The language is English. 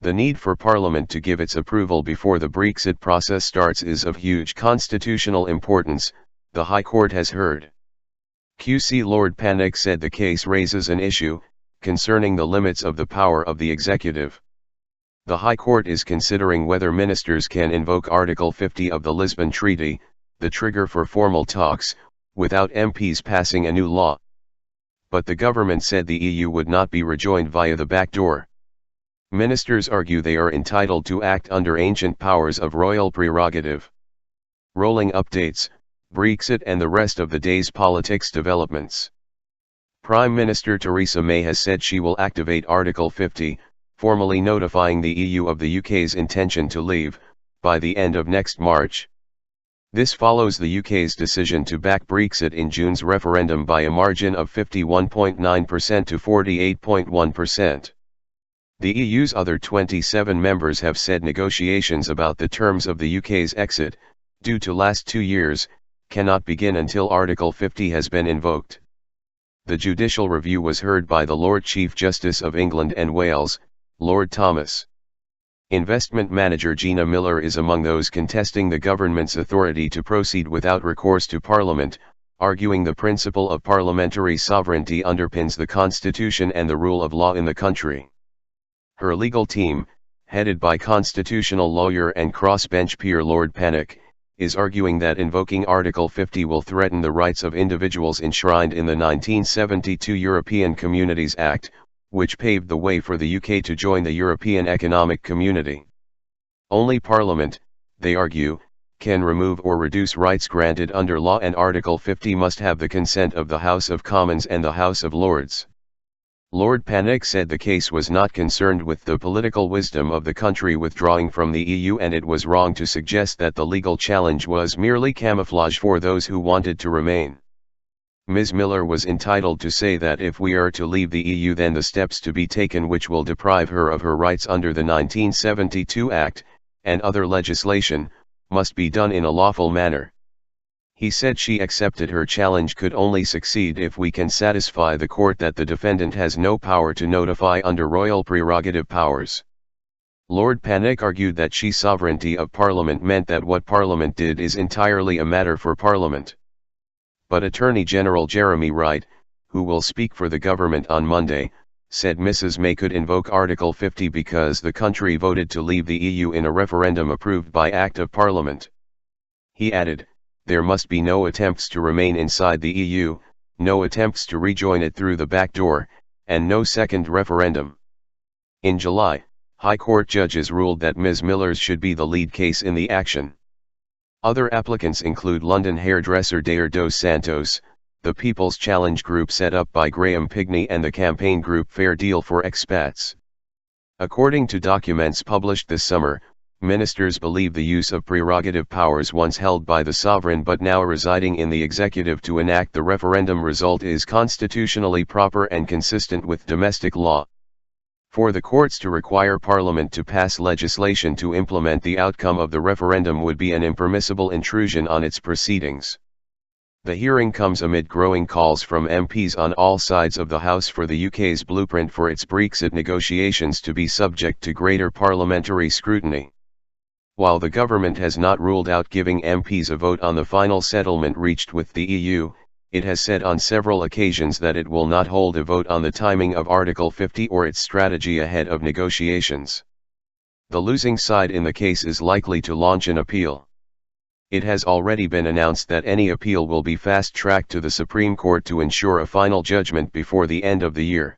The need for Parliament to give its approval before the Brexit process starts is of huge constitutional importance, the High Court has heard. QC Lord Pannick said the case raises an issue concerning the limits of the power of the executive. The High Court is considering whether ministers can invoke Article 50 of the Lisbon Treaty, the trigger for formal talks, without MPs passing a new law. But the government said the EU would not be rejoined via the back door. Ministers argue they are entitled to act under ancient powers of royal prerogative. Rolling updates, Brexit and the rest of the day's politics developments. Prime Minister Theresa May has said she will activate Article 50, formally notifying the EU of the UK's intention to leave, by the end of next March. This follows the UK's decision to back Brexit in June's referendum by a margin of 51.9% to 48.1%. The EU's other 27 members have said negotiations about the terms of the UK's exit, due to last 2 years, cannot begin until Article 50 has been invoked. The judicial review was heard by the Lord Chief Justice of England and Wales, Lord Thomas. Investment manager Gina Miller is among those contesting the government's authority to proceed without recourse to Parliament, arguing the principle of parliamentary sovereignty underpins the Constitution and the rule of law in the country. Her legal team, headed by constitutional lawyer and crossbench peer Lord Pannick, is arguing that invoking Article 50 will threaten the rights of individuals enshrined in the 1972 European Communities Act, which paved the way for the UK to join the European Economic Community. Only Parliament, they argue, can remove or reduce rights granted under law, and Article 50 must have the consent of the House of Commons and the House of Lords. Lord Pannick said the case was not concerned with the political wisdom of the country withdrawing from the EU, and it was wrong to suggest that the legal challenge was merely camouflage for those who wanted to remain. Ms. Miller was entitled to say that if we are to leave the EU, then the steps to be taken which will deprive her of her rights under the 1972 Act, and other legislation, must be done in a lawful manner. He said she accepted her challenge could only succeed if we can satisfy the court that the defendant has no power to notify under royal prerogative powers. Lord Pannick argued that sovereignty of Parliament meant that what Parliament did is entirely a matter for Parliament. But Attorney General Jeremy Wright, who will speak for the government on Monday, said Mrs. May could invoke Article 50 because the country voted to leave the EU in a referendum approved by Act of Parliament. He added, there must be no attempts to remain inside the EU, no attempts to rejoin it through the back door, and no second referendum. In July, High Court judges ruled that Ms. Miller's should be the lead case in the action. Other applicants include London hairdresser Dayer dos Santos, the People's Challenge group set up by Graham Pigney, and the campaign group Fair Deal for Expats. According to documents published this summer, ministers believe the use of prerogative powers once held by the sovereign but now residing in the executive to enact the referendum result is constitutionally proper and consistent with domestic law. For the courts to require Parliament to pass legislation to implement the outcome of the referendum would be an impermissible intrusion on its proceedings. The hearing comes amid growing calls from MPs on all sides of the House for the UK's blueprint for its Brexit negotiations to be subject to greater parliamentary scrutiny. While the government has not ruled out giving MPs a vote on the final settlement reached with the EU, it has said on several occasions that it will not hold a vote on the timing of Article 50 or its strategy ahead of negotiations. The losing side in the case is likely to launch an appeal. It has already been announced that any appeal will be fast-tracked to the Supreme Court to ensure a final judgment before the end of the year.